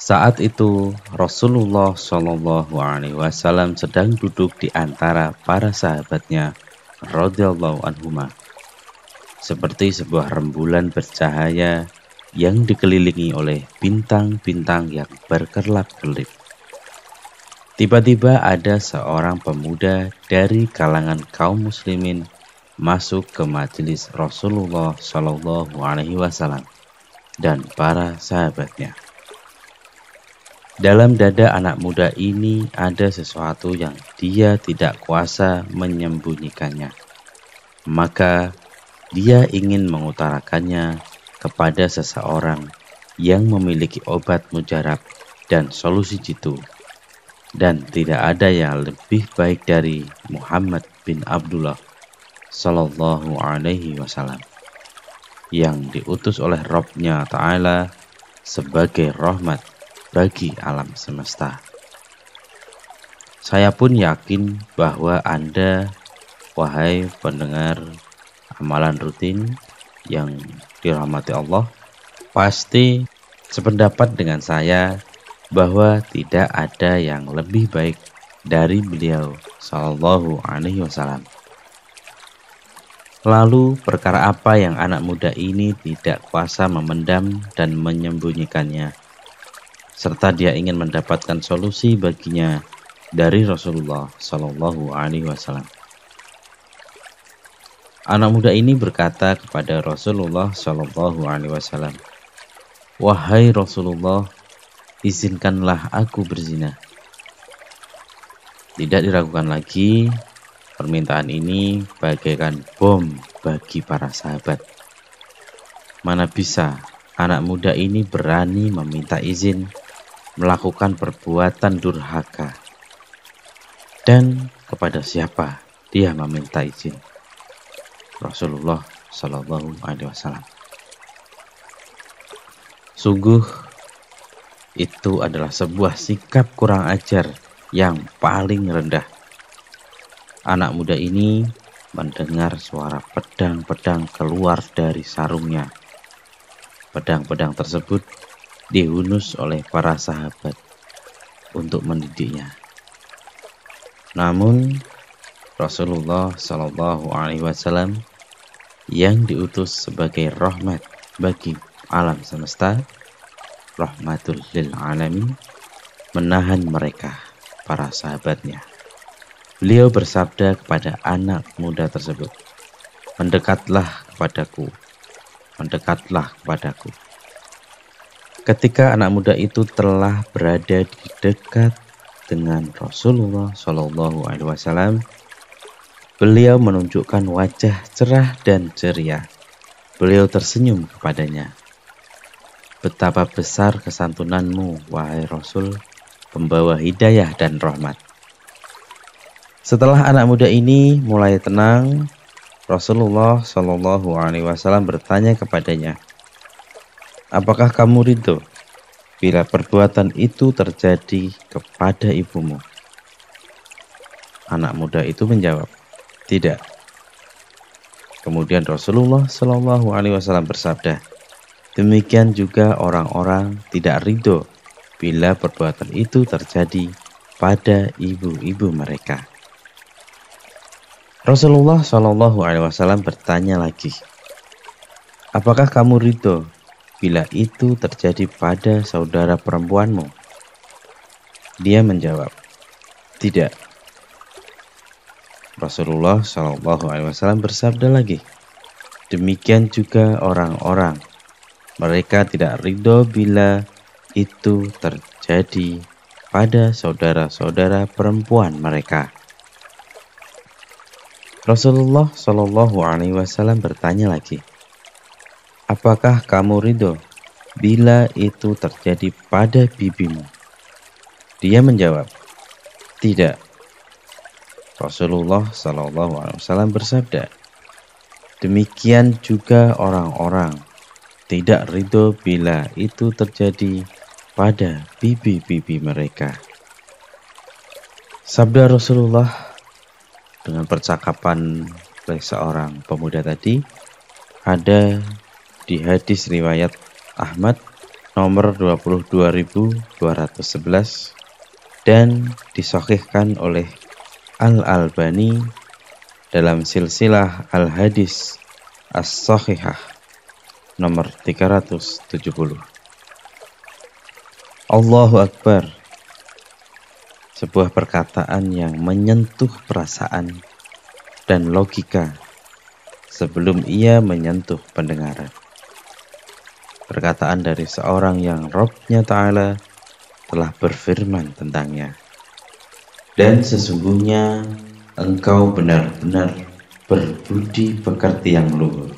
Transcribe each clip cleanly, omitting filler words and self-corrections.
Saat itu Rasulullah Shallallahu Alaihi Wasallam sedang duduk di antara para sahabatnya radhiyallahu anhuma, seperti sebuah rembulan bercahaya yang dikelilingi oleh bintang-bintang yang berkerlap-kerlip. Tiba-tiba ada seorang pemuda dari kalangan kaum muslimin masuk ke majelis Rasulullah Shallallahu Alaihi Wasallam dan para sahabatnya. Dalam dada anak muda ini ada sesuatu yang dia tidak kuasa menyembunyikannya. Maka dia ingin mengutarakannya kepada seseorang yang memiliki obat mujarab dan solusi jitu. Dan tidak ada yang lebih baik dari Muhammad bin Abdullah Sallallahu Alaihi Wasallam yang diutus oleh Rabb-Nya Ta'ala sebagai rahmat bagi alam semesta. Saya pun yakin bahwa Anda, wahai pendengar amalan rutin yang dirahmati Allah, pasti sependapat dengan saya bahwa tidak ada yang lebih baik dari beliau Sallallahu Alaihi Wasallam. Lalu perkara apa yang anak muda ini tidak kuasa memendam dan menyembunyikannya, serta dia ingin mendapatkan solusi baginya dari Rasulullah Sallallahu Alaihi Wasallam. Anak muda ini berkata kepada Rasulullah Sallallahu Alaihi Wasallam, "Wahai Rasulullah, izinkanlah aku berzina." Tidak diragukan lagi, permintaan ini bagaikan bom bagi para sahabat. Mana bisa anak muda ini berani meminta izin melakukan perbuatan durhaka, dan kepada siapa dia meminta izin? Rasulullah Sallallahu Alaihi Wasallam. Sungguh itu adalah sebuah sikap kurang ajar yang paling rendah. Anak muda ini mendengar suara pedang-pedang keluar dari sarungnya. Pedang-pedang tersebut dihunus oleh para sahabat untuk mendidiknya. Namun Rasulullah Shallallahu Alaihi Wasallam yang diutus sebagai rahmat bagi alam semesta, rahmatul lil alamin, menahan mereka, para sahabatnya. Beliau bersabda kepada anak muda tersebut, "Mendekatlah kepadaku, mendekatlah kepadaku." Ketika anak muda itu telah berada di dekat dengan Rasulullah Shallallahu Alaihi Wasallam, beliau menunjukkan wajah cerah dan ceria. Beliau tersenyum kepadanya. "Betapa besar kesantunanmu, wahai Rasul, pembawa hidayah dan rahmat." Setelah anak muda ini mulai tenang, Rasulullah Shallallahu Alaihi Wasallam bertanya kepadanya, "Apakah kamu ridho bila perbuatan itu terjadi kepada ibumu?" Anak muda itu menjawab, "Tidak." Kemudian Rasulullah Shallallahu Alaihi Wasallam bersabda, "Demikian juga orang-orang tidak ridho bila perbuatan itu terjadi pada ibu-ibu mereka." Rasulullah Shallallahu Alaihi Wasallam bertanya lagi, "Apakah kamu ridho bila itu terjadi pada saudara perempuanmu?" Dia menjawab, "Tidak." Rasulullah Shallallahu Alaihi Wasallam bersabda lagi, "Demikian juga orang-orang, mereka tidak ridho bila itu terjadi pada saudara-saudara perempuan mereka." Rasulullah Shallallahu Alaihi Wasallam bertanya lagi, "Apakah kamu ridho bila itu terjadi pada bibimu?" Dia menjawab, "Tidak." Rasulullah Shallallahu Alaihi Wasallam bersabda, "Demikian juga orang-orang tidak ridho bila itu terjadi pada bibi-bibi mereka." Sabda Rasulullah dengan percakapan oleh seorang pemuda tadi ada di hadis riwayat Ahmad nomor 22.211 dan disahihkan oleh Al-Albani dalam silsilah Al-Hadis As-Sahihah nomor 370. Allahu Akbar, sebuah perkataan yang menyentuh perasaan dan logika sebelum ia menyentuh pendengaran. Perkataan dari seorang yang Rabb-Nya Ta'ala telah berfirman tentangnya. Dan sesungguhnya engkau benar-benar berbudi pekerti yang luhur.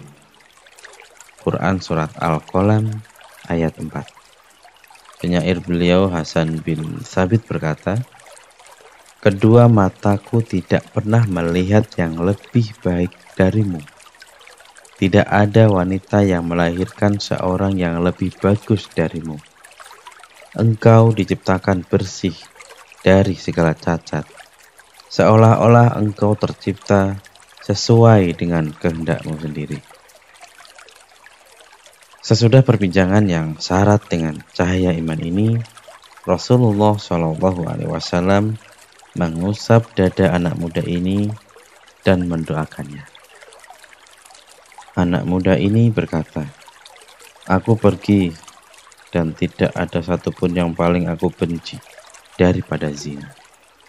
Quran Surat Al-Qalam ayat 4. Penyair beliau Hasan bin Thabit berkata, kedua mataku tidak pernah melihat yang lebih baik darimu. Tidak ada wanita yang melahirkan seorang yang lebih bagus darimu. Engkau diciptakan bersih dari segala cacat, seolah-olah engkau tercipta sesuai dengan kehendakmu sendiri. Sesudah perbincangan yang syarat dengan cahaya iman ini, Rasulullah SAW mengusap dada anak muda ini dan mendoakannya. Anak muda ini berkata, aku pergi dan tidak ada satupun yang paling aku benci daripada zina.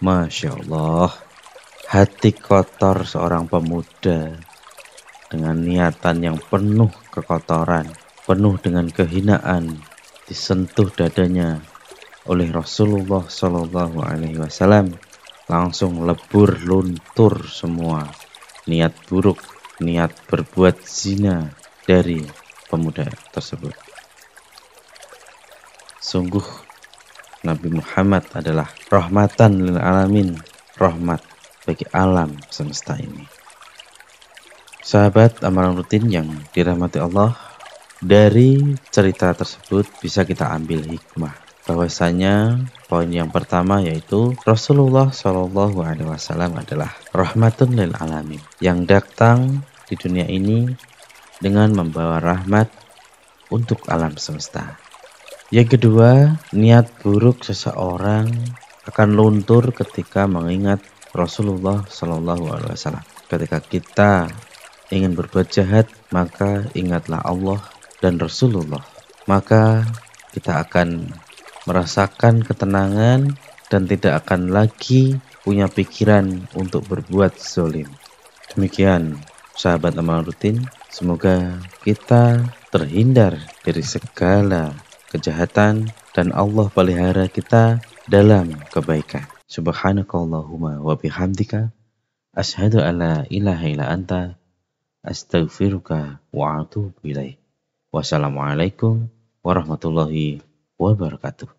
Masya Allah, hati kotor seorang pemuda dengan niatan yang penuh kekotoran, penuh dengan kehinaan, disentuh dadanya oleh Rasulullah SAW, langsung lebur luntur semua niat buruk, niat berbuat zina dari pemuda tersebut. Sungguh Nabi Muhammad adalah rahmatan lil alamin, rahmat bagi alam semesta ini. Sahabat amalan rutin yang dirahmati Allah, dari cerita tersebut bisa kita ambil hikmah bahwasanya poin yang pertama yaitu Rasulullah SAW adalah rahmatun lil alamin yang datang di dunia ini dengan membawa rahmat untuk alam semesta. Yang kedua, niat buruk seseorang akan luntur ketika mengingat Rasulullah SAW. Ketika kita ingin berbuat jahat, maka ingatlah Allah dan Rasulullah. Maka kita akan merasakan ketenangan dan tidak akan lagi punya pikiran untuk berbuat zalim. Demikian sahabat amal rutin, semoga kita terhindar dari segala kejahatan dan Allah pelihara kita dalam kebaikan. Subhanakallahumma wa bihamdika asyhadu an la ilaha illa anta astaghfiruka wa atubu ilaik. Wassalamualaikum warahmatullahi wabarakatuh.